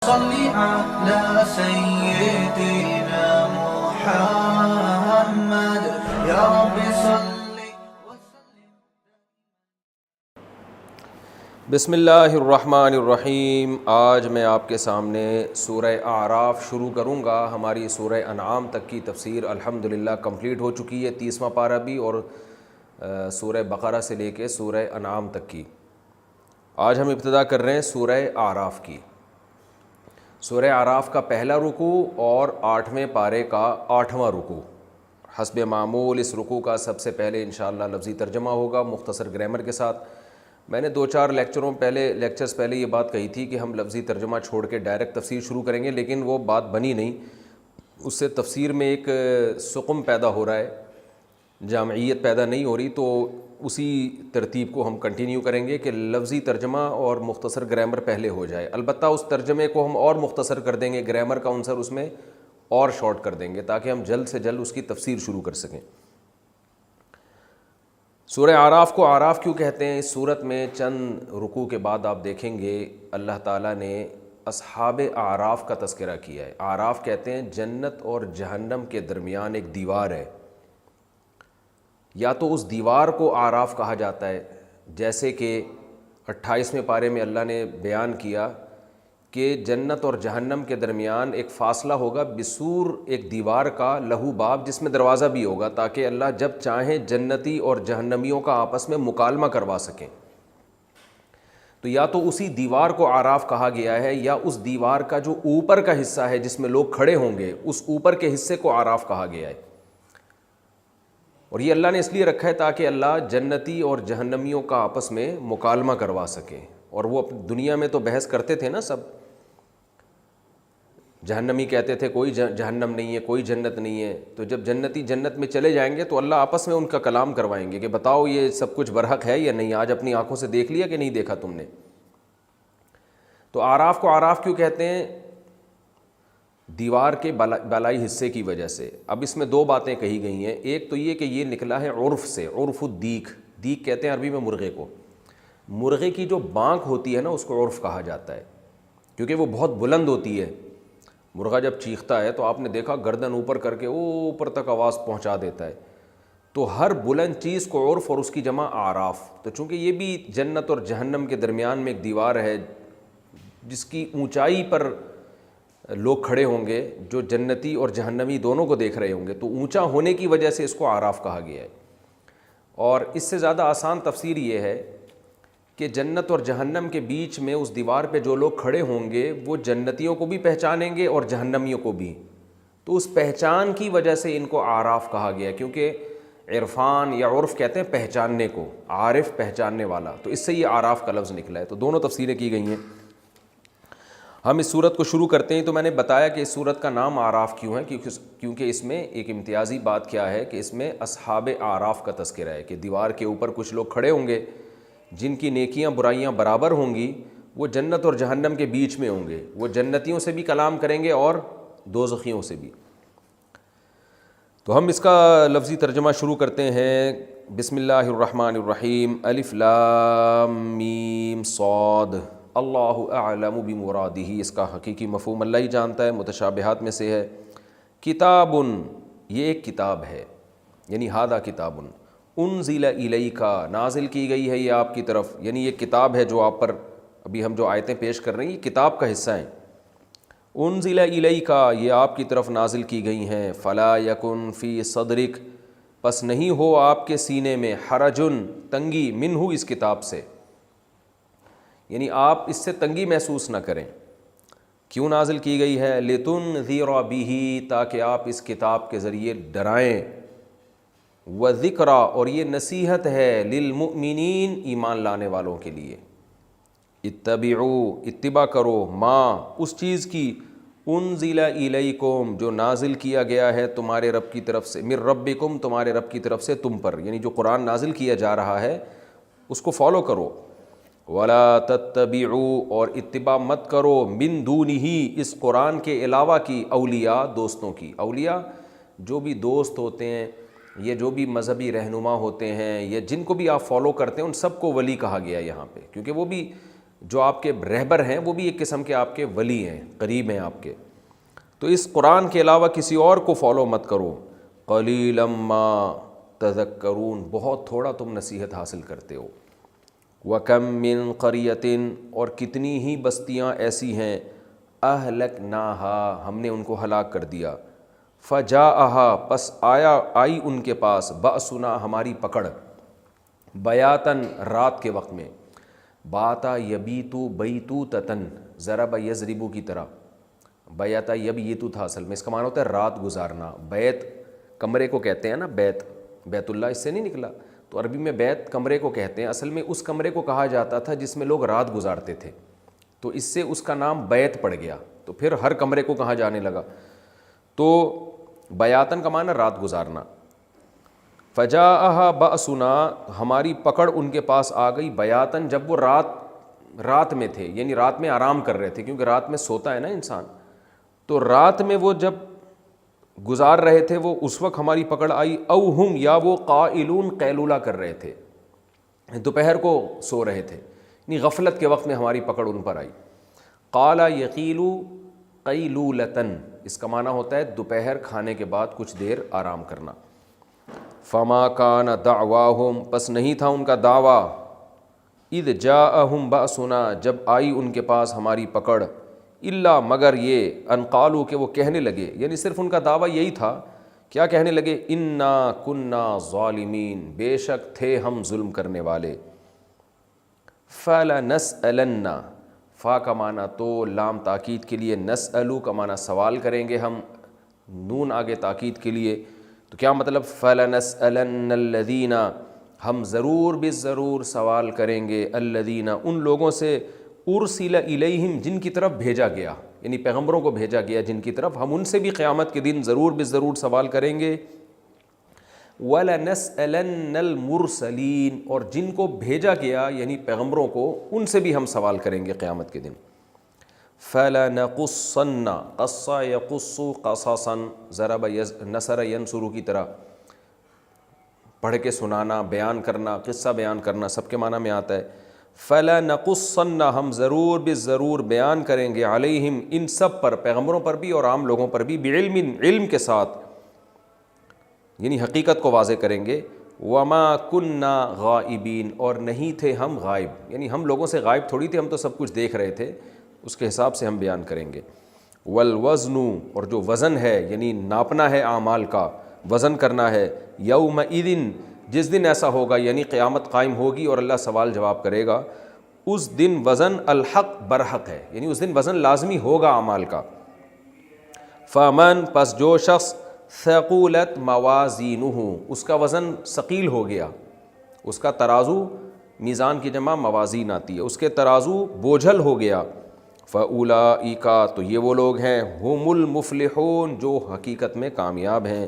صل على سيدنا محمد يا رب صل. بسم اللہ الرحمن الرحیم. آج میں آپ کے سامنے سورہ اعراف شروع کروں گا. ہماری سورہ انعام تک کی تفسیر الحمدللہ کمپلیٹ ہو چکی ہے، 30واں پارہ بھی، اور سورہ بقرہ سے لے کے سورہ انعام تک کی. آج ہم ابتدا کر رہے ہیں سورہ اعراف کی. سورہ اعراف کا پہلا رکوع اور 8ویں پارے کا 8واں رکوع. حسب معمول اس رکوع کا سب سے پہلے انشاءاللہ لفظی ترجمہ ہوگا مختصر گرامر کے ساتھ. میں نے 2-4 لیکچرز پہلے یہ بات کہی تھی کہ ہم لفظی ترجمہ چھوڑ کے ڈائریکٹ تفسیر شروع کریں گے، لیکن وہ بات بنی نہیں. اس سے تفسیر میں ایک سقم پیدا ہو رہا ہے، جامعیت پیدا نہیں ہو رہی. تو اسی ترتیب کو ہم کنٹینیو کریں گے کہ لفظی ترجمہ اور مختصر گرامر پہلے ہو جائے. البتہ اس ترجمے کو ہم اور مختصر کر دیں گے، گرامر کا عنصر اس میں اور شارٹ کر دیں گے تاکہ ہم جلد سے جلد اس کی تفسیر شروع کر سکیں. سورہ اعراف کو اعراف کیوں کہتے ہیں؟ اس صورت میں چند رکوع کے بعد آپ دیکھیں گے اللہ تعالیٰ نے اصحاب اعراف کا تذکرہ کیا ہے. اعراف کہتے ہیں جنت اور جہنم کے درمیان ایک دیوار ہے. یا تو اس دیوار کو اعراف کہا جاتا ہے، جیسے کہ 28ویں پارے میں اللہ نے بیان کیا کہ جنت اور جہنم کے درمیان ایک فاصلہ ہوگا بسور، ایک دیوار کا، لہو باب، جس میں دروازہ بھی ہوگا تاکہ اللہ جب چاہیں جنتی اور جہنمیوں کا آپس میں مکالمہ کروا سکیں. تو یا تو اسی دیوار کو اعراف کہا گیا ہے، یا اس دیوار کا جو اوپر کا حصہ ہے جس میں لوگ کھڑے ہوں گے، اس اوپر کے حصے کو اعراف کہا گیا ہے. اور یہ اللہ نے اس لیے رکھا ہے تاکہ اللہ جنتی اور جہنمیوں کا آپس میں مکالمہ کروا سکے. اور وہ دنیا میں تو بحث کرتے تھے نا سب. جہنمی کہتے تھے کوئی جہنم نہیں ہے، کوئی جنت نہیں ہے. تو جب جنتی جنت میں چلے جائیں گے تو اللہ آپس میں ان کا کلام کروائیں گے کہ بتاؤ یہ سب کچھ برحق ہے یا نہیں، آج اپنی آنکھوں سے دیکھ لیا کہ نہیں دیکھا تم نے. تو اعراف کو اعراف کیوں کہتے ہیں؟ دیوار کے بالائی حصے کی وجہ سے. اب اس میں 2 باتیں کہی گئی ہیں. ایک تو یہ کہ یہ نکلا ہے عرف سے، عرف الدیک. دیک کہتے ہیں عربی میں مرغے کو. مرغے کی جو بانک ہوتی ہے نا اس کو عرف کہا جاتا ہے، کیونکہ وہ بہت بلند ہوتی ہے. مرغا جب چیختا ہے تو آپ نے دیکھا گردن اوپر کر کے اوپر تک آواز پہنچا دیتا ہے. تو ہر بلند چیز کو عرف، اور اس کی جمع اعراف. تو چونکہ یہ بھی جنت اور جہنم کے درمیان میں ایک دیوار ہے جس کی اونچائی پر لوگ کھڑے ہوں گے جو جنتی اور جہنمی دونوں کو دیکھ رہے ہوں گے، تو اونچا ہونے کی وجہ سے اس کو اعراف کہا گیا ہے. اور اس سے زیادہ آسان تفسیر یہ ہے کہ جنت اور جہنم کے بیچ میں اس دیوار پہ جو لوگ کھڑے ہوں گے وہ جنتیوں کو بھی پہچانیں گے اور جہنمیوں کو بھی. تو اس پہچان کی وجہ سے ان کو اعراف کہا گیا، کیونکہ عرفان یا عرف کہتے ہیں پہچاننے کو، عارف پہچاننے والا. تو اس سے یہ اعراف کا لفظ نکلا ہے. تو دونوں تفسیریں کی گئی ہیں. ہم اس سورت کو شروع کرتے ہیں. تو میں نے بتایا کہ اس سورت کا نام اعراف کیوں ہے، کیونکہ اس میں ایک امتیازی بات کیا ہے کہ اس میں اصحاب اعراف کا تذکرہ ہے کہ دیوار کے اوپر کچھ لوگ کھڑے ہوں گے جن کی نیکیاں برائیاں برابر ہوں گی. وہ جنت اور جہنم کے بیچ میں ہوں گے. وہ جنتیوں سے بھی کلام کریں گے اور دوزخیوں سے بھی. تو ہم اس کا لفظی ترجمہ شروع کرتے ہیں. بسم اللہ الرحمن الرحیم. الف لام میم صاد. اللہ اعلم بمرادہ. اس کا حقیقی مفہوم اللہ ہی جانتا ہے، متشابہات میں سے ہے. کتاب، یہ ایک کتاب ہے، یعنی ھذا کتاب انزل الیک، نازل کی گئی ہے یہ آپ کی طرف. یعنی یہ کتاب ہے جو آپ پر ابھی ہم جو آیتیں پیش کر رہے ہیں یہ کتاب کا حصہ ہیں. انزل الیک، یہ آپ کی طرف نازل کی گئی ہیں. فلا یکن فی صدرک، پس نہیں ہو آپ کے سینے میں، حرجن، تنگی، منہ، اس کتاب سے. یعنی آپ اس سے تنگی محسوس نہ کریں. کیوں نازل کی گئی ہے؟ لتنذر بہ، تاکہ آپ اس کتاب کے ذریعے ڈرائیں. وذکریٰ، اور یہ نصیحت ہے، للمؤمنین، ایمان لانے والوں کے لیے. اتبعوا، اتباع کرو، ما، اس چیز کی، انزل الیکم، جو نازل کیا گیا ہے تمہارے رب کی طرف سے، من ربکم، تمہارے رب کی طرف سے تم پر. یعنی جو قرآن نازل کیا جا رہا ہے اس کو فالو کرو. ولا تتبعوا، اور اتباع مت کرو، من دونہ، اس قرآن کے علاوہ کی، اولیاء، دوستوں کی. اولیاء جو بھی دوست ہوتے ہیں، یہ جو بھی مذہبی رہنما ہوتے ہیں، یا جن کو بھی آپ فالو کرتے ہیں، ان سب کو ولی کہا گیا یہاں پہ، کیونکہ وہ بھی جو آپ کے رہبر ہیں وہ بھی ایک قسم کے آپ کے ولی ہیں، قریب ہیں آپ کے. تو اس قرآن کے علاوہ کسی اور کو فالو مت کرو. قلیلا ما تذکرون، بہت تھوڑا تم نصیحت حاصل کرتے ہو. وَكَم مِّن قَرْيَةٍ، اور کتنی ہی بستیاں ایسی ہیں، أَهْلَكْنَاهَا، ہم نے ان کو ہلاک کر دیا. فَجَاءَهَا، پس آئی ان کے پاس، بَأْسُنَا، ہماری پکڑ، بیاتن، رات کے وقت میں. باتا یبیتو بیتو تتن، ضرب یضربو کی طرح. بیاتا یبیتو تھا اصل میں، اس کا معنی ہوتا ہے رات گزارنا. بیت کمرے کو کہتے ہیں نا، بیت اللہ اس سے نہیں نکلا. تو عربی میں بیت کمرے کو کہتے ہیں، اصل میں اس کمرے کو کہا جاتا تھا جس میں لوگ رات گزارتے تھے، تو اس سے اس کا نام بیت پڑ گیا. تو پھر ہر کمرے کو کہا جانے لگا. تو بیاتن کا معنی رات گزارنا. فجاءہا بأسنا، ہماری پکڑ ان کے پاس آ گئی، بیاتن، جب وہ رات میں تھے، یعنی رات میں آرام کر رہے تھے، کیونکہ رات میں سوتا ہے نا انسان. تو رات میں وہ جب گزار رہے تھے وہ، اس وقت ہماری پکڑ آئی. او ہم، یا وہ قائلون، قیلولہ کر رہے تھے، دوپہر کو سو رہے تھے، یعنی غفلت کے وقت میں ہماری پکڑ ان پر آئی. قال یقیلو قیلولتن، اس کا معنی ہوتا ہے دوپہر کھانے کے بعد کچھ دیر آرام کرنا. فما کان دعواہم، پس نہیں تھا ان کا دعویٰ، اذ جاءہم بأسنا، جب آئی ان کے پاس ہماری پکڑ، الا، مگر یہ، ان قالوا، کہ وہ کہنے لگے، یعنی صرف ان کا دعویٰ یہی تھا. کیا کہنے لگے؟ انا کنا ظالمین، بے شک تھے ہم ظلم کرنے والے. فلنسألن، فا کا معنی تو لام تاکید کے لیے، نسألو کا معنی سوال کریں گے ہم، نون آگے تاکید کے لیے. تو کیا مطلب؟ فلنسألن الذین، ہم ضرور بالضرور سوال کریں گے، الذین، ان لوگوں سے، ارسل الیہم، جن کی طرف بھیجا گیا، یعنی پیغمبروں کو بھیجا گیا جن کی طرف، ہم ان سے بھی قیامت کے دن ضرور بالضرور سوال کریں گے. وَلَنَسْأَلَنَّ الْمُرْسَلِينَ، اور جن کو بھیجا گیا یعنی پیغمبروں کو، ان سے بھی ہم سوال کریں گے قیامت کے دن. فَلَنَقُصَّنَّ، قَصَّ يَقُصُّ قَصَصًا، ضرب نصر ينصر کی طرح، پڑھ کے سنانا، بیان کرنا، قصہ بیان کرنا، سب کے معنی میں آتا ہے. فَلَنَقُصَّنَّ، ہم ضرور بالضرور بیان کریں گے، علیہم، ان سب پر، پیغمبروں پر بھی اور عام لوگوں پر بھی، بعلم، علم کے ساتھ، یعنی حقیقت کو واضح کریں گے. وَمَا كُنَّا غَائِبِينَ، اور نہیں تھے ہم غائب، یعنی ہم لوگوں سے غائب تھوڑی تھے، ہم تو سب کچھ دیکھ رہے تھے، اس کے حساب سے ہم بیان کریں گے. وَالْوَزْنُ، اور جو وزن ہے، یعنی ناپنا ہے اعمال کا، وزن کرنا ہے. یومئذ، جس دن ایسا ہوگا، یعنی قیامت قائم ہوگی اور اللہ سوال جواب کرے گا، اس دن وزن الحق، برحق ہے، یعنی اس دن وزن لازمی ہوگا اعمال کا. فمن، پس جو شخص، ثقولت موازینہ، اس کا وزن ثقیل ہو گیا، اس کا ترازو، میزان کی جمع موازین آتی ہے، اس کے ترازو بوجھل ہو گیا. فاولئک، تو یہ وہ لوگ ہیں، ہم المفلحون، جو حقیقت میں کامیاب ہیں.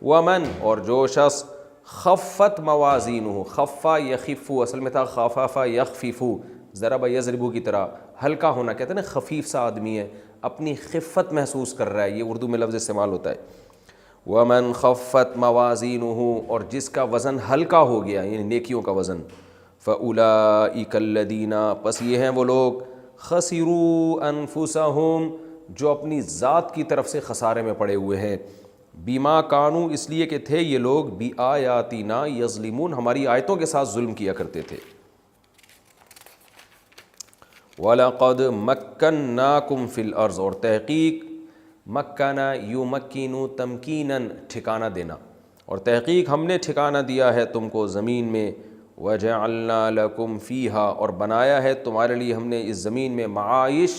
ومن، اور جو شخص، خفت موازینہ، خفا یخفو، اصل میں تھا خفف یخففو، ضرب یضربو کی طرح، ہلکا ہونا، کہتے ہیں نا خفیف سا آدمی ہے، اپنی خفت محسوس کر رہا ہے، یہ اردو میں لفظ استعمال ہوتا ہے. ومن خفت موازینہ، اور جس کا وزن ہلکا ہو گیا، یعنی نیکیوں کا وزن. فاولئک الذین، پس یہ ہیں وہ لوگ، خسروا انفسہم، جو اپنی ذات کی طرف سے خسارے میں پڑے ہوئے ہیں. بیما کانو، اس لیے کہ تھے یہ لوگ، بآیاتنا یظلمون، ہماری آیتوں کے ساتھ ظلم کیا کرتے تھے. وَلَقَدْ مَكَّنَّاكُمْ فِي الْأَرْضِ، اور تحقیق، مکنا یمکن تمکیناً، ٹھکانہ دینا، اور تحقیق ہم نے ٹھکانہ دیا ہے تم کو زمین میں. وَجَعَلْنَا لَكُمْ فِيهَا، اور بنایا ہے تمہارے لیے ہم نے اس زمین میں، معائش،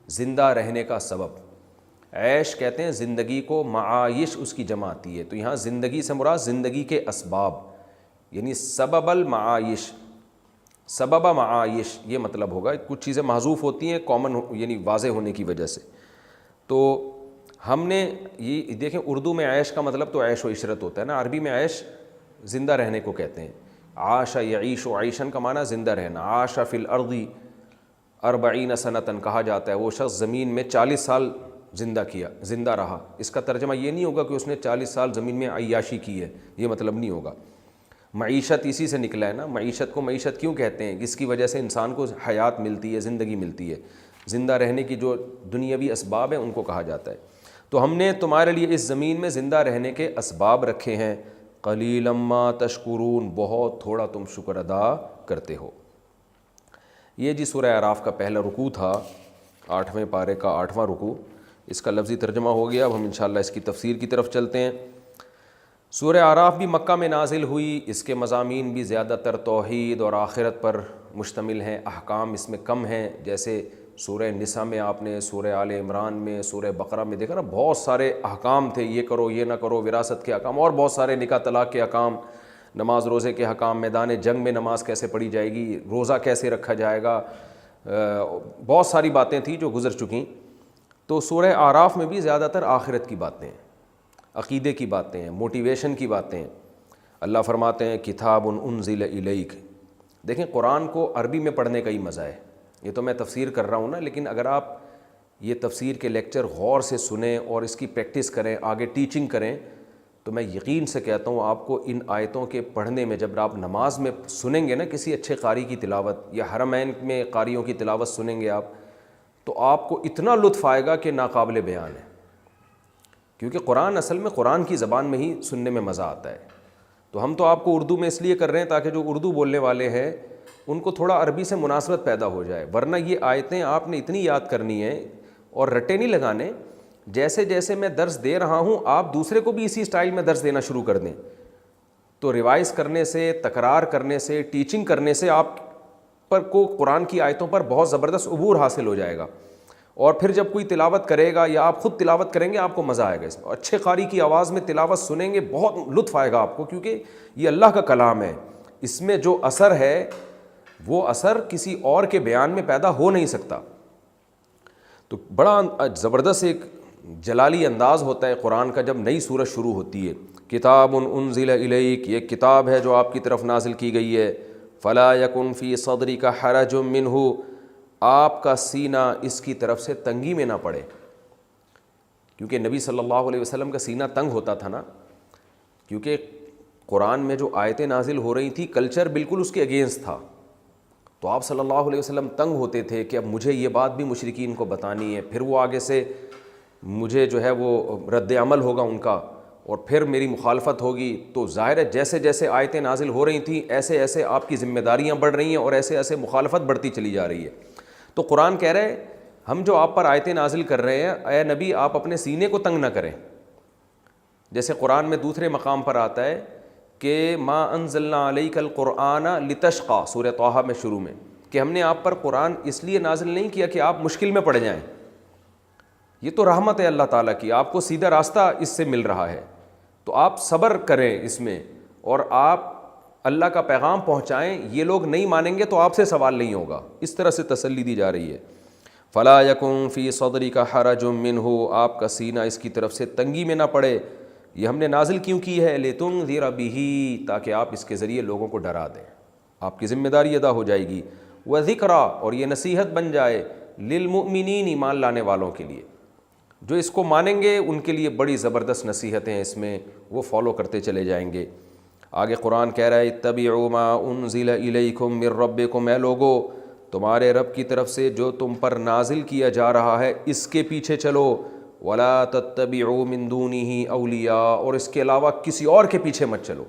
زندہ رہنے کا سبب. عیش کہتے ہیں زندگی کو، معائش اس کی جمع آتی ہے، تو یہاں زندگی سے مراد زندگی کے اسباب، یعنی سبب المعائش، سبب معائش، یہ مطلب ہوگا. کچھ چیزیں محذوف ہوتی ہیں کامن، یعنی واضح ہونے کی وجہ سے. تو ہم نے یہ دیکھیں، اردو میں عیش کا مطلب تو عیش و عشرت ہوتا ہے نا، عربی میں عیش زندہ رہنے کو کہتے ہیں. عاش یعیش و عیشن کا معنی زندہ رہنا. عاش فی الارض 40 سنۃ، کہا جاتا ہے وہ شخص زمین میں 40 سال زندہ رہا. اس کا ترجمہ یہ نہیں ہوگا کہ اس نے 40 سال زمین میں عیاشی کی ہے، یہ مطلب نہیں ہوگا. معیشت اسی سے نکلا ہے نا. معیشت کو معیشت کیوں کہتے ہیں؟ اس کی وجہ سے انسان کو حیات ملتی ہے, زندگی ملتی ہے. زندہ رہنے کی جو دنیاوی اسباب ہیں ان کو کہا جاتا ہے. تو ہم نے تمہارے لیے اس زمین میں زندہ رہنے کے اسباب رکھے ہیں. قلیلا ما تشکرون, بہت تھوڑا تم شکر ادا کرتے ہو. یہ جی سورہ اعراف کا پہلا رکوع تھا, 8ویں پارے کا 8واں رکوع. اس کا لفظی ترجمہ ہو گیا. اب ہم انشاءاللہ اس کی تفسیر کی طرف چلتے ہیں. سورہ اعراف بھی مکہ میں نازل ہوئی. اس کے مضامین بھی زیادہ تر توحید اور آخرت پر مشتمل ہیں. احکام اس میں کم ہیں. جیسے سورہ نساء میں آپ نے, سورہ آل عمران میں, سورہ بقرہ میں دیکھا نا, بہت سارے احکام تھے, یہ کرو یہ نہ کرو, وراثت کے احکام, اور بہت سارے نکاح طلاق کے احکام, نماز روزے کے احکام, میدان جنگ میں نماز کیسے پڑھی جائے گی, روزہ کیسے رکھا جائے گا, بہت ساری باتیں تھیں جو گزر چکیں. تو سورہ اعراف میں بھی زیادہ تر آخرت کی باتیں ہیں, عقیدے کی باتیں ہیں, موٹیویشن کی باتیں ہیں. اللہ فرماتے ہیں کتاب انزل الیک. دیکھیں قرآن کو عربی میں پڑھنے کا ہی مزہ ہے. یہ تو میں تفسیر کر رہا ہوں نا, لیکن اگر آپ یہ تفسیر کے لیکچر غور سے سنیں اور اس کی پریکٹس کریں, آگے ٹیچنگ کریں, تو میں یقین سے کہتا ہوں آپ کو ان آیتوں کے پڑھنے میں, جب آپ نماز میں سنیں گے نا کسی اچھے قاری کی تلاوت, یا حرمین میں قاریوں کی تلاوت سنیں گے آپ, تو آپ کو اتنا لطف آئے گا کہ ناقابل بیان ہے. کیونکہ قرآن اصل میں قرآن کی زبان میں ہی سننے میں مزہ آتا ہے. تو ہم تو آپ کو اردو میں اس لیے کر رہے ہیں تاکہ جو اردو بولنے والے ہیں ان کو تھوڑا عربی سے مناسبت پیدا ہو جائے. ورنہ یہ آیتیں آپ نے اتنی یاد کرنی ہیں اور رٹے نہیں لگانے. جیسے جیسے میں درس دے رہا ہوں آپ دوسرے کو بھی اسی سٹائل میں درس دینا شروع کر دیں, تو ریوائز کرنے سے, تکرار کرنے سے, ٹیچنگ کرنے سے آپ پر کو قرآن کی آیتوں پر بہت زبردست عبور حاصل ہو جائے گا. اور پھر جب کوئی تلاوت کرے گا یا آپ خود تلاوت کریں گے آپ کو مزہ آئے گا اس میں. اچھے قاری کی آواز میں تلاوت سنیں گے بہت لطف آئے گا آپ کو, کیونکہ یہ اللہ کا کلام ہے. اس میں جو اثر ہے وہ اثر کسی اور کے بیان میں پیدا ہو نہیں سکتا. تو بڑا زبردست ایک جلالی انداز ہوتا ہے قرآن کا جب نئی سورت شروع ہوتی ہے. کتاب انزل الیک, یہ کتاب ہے جو آپ کی طرف نازل کی گئی ہے. فلا یکن فی صدرک حرج منہ, آپ کا سینہ اس کی طرف سے تنگی میں نہ پڑے. کیونکہ نبی صلی اللہ علیہ وسلم کا سینہ تنگ ہوتا تھا نا, کیونکہ قرآن میں جو آیتیں نازل ہو رہی تھیں کلچر بالکل اس کے اگینسٹ تھا. تو آپ صلی اللہ علیہ وسلم تنگ ہوتے تھے کہ اب مجھے یہ بات بھی مشرکین کو بتانی ہے, پھر وہ آگے سے مجھے جو ہے وہ رد عمل ہوگا ان کا, اور پھر میری مخالفت ہوگی. تو ظاہر ہے جیسے جیسے آیتیں نازل ہو رہی تھیں ایسے ایسے آپ کی ذمہ داریاں بڑھ رہی ہیں اور ایسے ایسے مخالفت بڑھتی چلی جا رہی ہے. تو قرآن کہہ رہے ہم جو آپ پر آیتیں نازل کر رہے ہیں, اے نبی آپ اپنے سینے کو تنگ نہ کریں. جیسے قرآن میں دوسرے مقام پر آتا ہے کہ ما انزلنا علیک القرآن لتشقى, سورہ طٰہٰ میں شروع میں, کہ ہم نے آپ پر قرآن اس لیے نازل نہیں کیا کہ آپ مشکل میں پڑ جائیں. یہ تو رحمت ہے اللہ تعالیٰ کی, آپ کو سیدھا راستہ اس سے مل رہا ہے, تو آپ صبر کریں اس میں اور آپ اللہ کا پیغام پہنچائیں. یہ لوگ نہیں مانیں گے تو آپ سے سوال نہیں ہوگا. اس طرح سے تسلی دی جا رہی ہے. فلا یکن فی صدرک حرج منہ, آپ کا سینہ اس کی طرف سے تنگی میں نہ پڑے. یہ ہم نے نازل کیوں کی ہے؟ لتنذر بہ, تاکہ آپ اس کے ذریعے لوگوں کو ڈرا دیں, آپ کی ذمہ داری ادا ہو جائے گی. وذکریٰ, اور یہ نصیحت بن جائے, للمؤمنین, ایمان لانے والوں کے لیے. جو اس کو مانیں گے ان کے لیے بڑی زبردست نصیحتیں ہیں اس میں, وہ فالو کرتے چلے جائیں گے. آگے قرآن کہہ رہا ہے اتبعوا ما انزل الیکم من ربکم, اے لوگو تمہارے رب کی طرف سے جو تم پر نازل کیا جا رہا ہے اس کے پیچھے چلو. ولا تتبعوا من دونہ اولیاء, اور اس کے علاوہ کسی اور کے پیچھے مت چلو.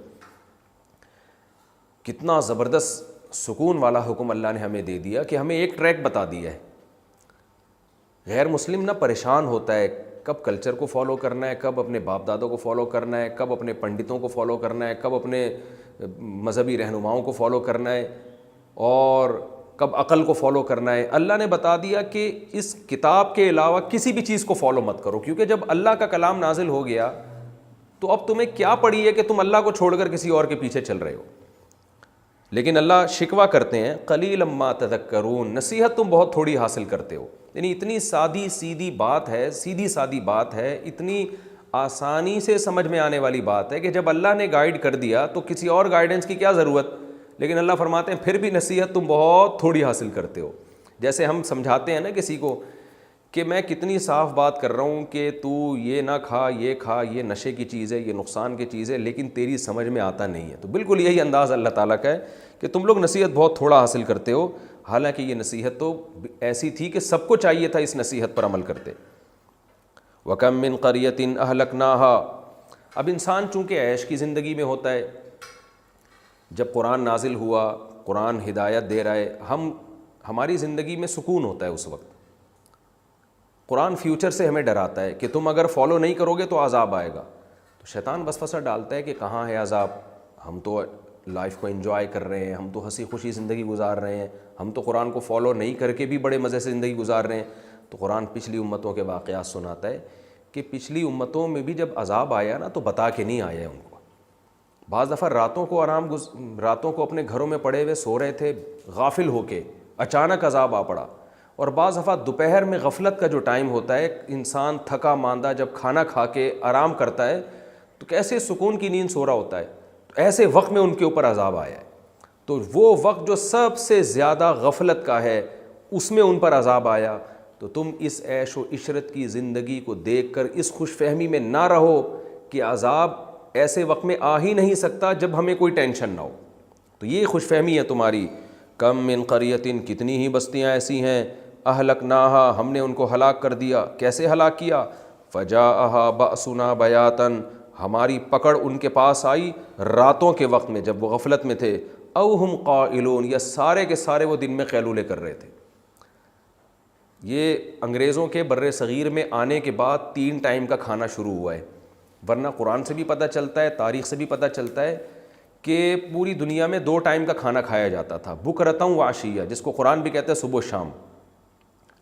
کتنا زبردست سکون والا حکم اللہ نے ہمیں دے دیا کہ ہمیں ایک ٹریک بتا دیا ہے. غیر مسلم نہ پریشان ہوتا ہے کب کلچر کو فالو کرنا ہے, کب اپنے باپ دادوں کو فالو کرنا ہے, کب اپنے پنڈتوں کو فالو کرنا ہے, کب اپنے مذہبی رہنماؤں کو فالو کرنا ہے, اور کب عقل کو فالو کرنا ہے. اللہ نے بتا دیا کہ اس کتاب کے علاوہ کسی بھی چیز کو فالو مت کرو, کیونکہ جب اللہ کا کلام نازل ہو گیا تو اب تمہیں کیا پڑی ہے کہ تم اللہ کو چھوڑ کر کسی اور کے پیچھے چل رہے ہو. لیکن اللہ شکوہ کرتے ہیں قلیلا ما تذکرون, نصیحت تم بہت تھوڑی حاصل کرتے ہو. یعنی اتنی سیدھی بات ہے, سیدھی سادی بات ہے, اتنی آسانی سے سمجھ میں آنے والی بات ہے کہ جب اللہ نے گائیڈ کر دیا تو کسی اور گائیڈنس کی کیا ضرورت. لیکن اللہ فرماتے ہیں پھر بھی نصیحت تم بہت تھوڑی حاصل کرتے ہو. جیسے ہم سمجھاتے ہیں نا کسی کو کہ میں کتنی صاف بات کر رہا ہوں کہ تو یہ نہ کھا، یہ نشے کی چیز ہے، یہ نقصان کی چیز ہے، لیکن تیری سمجھ میں آتا نہیں ہے. تو بالکل یہی انداز اللہ تعالیٰ کا ہے کہ تم لوگ نصیحت بہت تھوڑا حاصل کرتے ہو، حالانکہ یہ نصیحت تو ایسی تھی کہ سب کو چاہیے تھا اس نصیحت پر عمل کرتے. وَكَم مِّن قَرْيَةٍ أَهْلَكْنَاهَا. اب انسان چونکہ عیش کی زندگی میں ہوتا ہے، جب قرآن نازل ہوا، قرآن ہدایت دے رہا ہے، ہماری زندگی میں سکون ہوتا ہے اس وقت. قرآن فیوچر سے ہمیں ڈراتا ہے کہ تم اگر فالو نہیں کرو گے تو عذاب آئے گا. تو شیطان وسوسہ ڈالتا ہے کہ کہاں ہے عذاب، ہم تو لائف کو انجوائے کر رہے ہیں، ہم تو ہنسی خوشی زندگی گزار رہے ہیں، ہم تو قرآن کو فالو نہیں کر کے بھی بڑے مزے سے زندگی گزار رہے ہیں. تو قرآن پچھلی امتوں کے واقعات سناتا ہے کہ پچھلی امتوں میں بھی جب عذاب آیا نا تو بتا کے نہیں آیا ان کو. بعض دفعہ راتوں کو اپنے گھروں میں پڑے ہوئے سو رہے تھے، غافل ہو کے اچانک عذاب آ پڑا. اور بعض دفعہ دوپہر میں غفلت کا جو ٹائم ہوتا ہے، انسان تھکا ماندہ جب کھانا کھا کے آرام کرتا ہے تو کیسے سکون کی نیند سو رہا ہوتا ہے، تو ایسے وقت میں ان کے اوپر عذاب آیا ہے. تو وہ وقت جو سب سے زیادہ غفلت کا ہے اس میں ان پر عذاب آیا. تو تم اس عیش و عشرت کی زندگی کو دیکھ کر اس خوش فہمی میں نہ رہو کہ عذاب ایسے وقت میں آ ہی نہیں سکتا جب ہمیں کوئی ٹینشن نہ ہو. تو یہ خوش فہمی ہے تمہاری. کم من قریۃ، کتنی ہی بستیاں ایسی ہیں، اہلکناہا، ہم نے ان کو ہلاک کر دیا. کیسے ہلاک کیا؟ فجاءہا بأسنا بیاتن، ہماری پکڑ ان کے پاس آئی راتوں کے وقت میں جب وہ غفلت میں تھے. او ہم قائلون، یا سارے کے سارے وہ دن میں قیلولے کر رہے تھے. یہ انگریزوں کے بر صغیر میں آنے کے بعد 3 ٹائم کا کھانا شروع ہوا ہے. ورنہ قرآن سے بھی پتہ چلتا ہے، تاریخ سے بھی پتہ چلتا ہے کہ پوری دنیا میں 2 ٹائم کا کھانا کھایا جاتا تھا، بکرتاً و عشیہ، جس کو قرآن بھی کہتا ہے صبح و شام.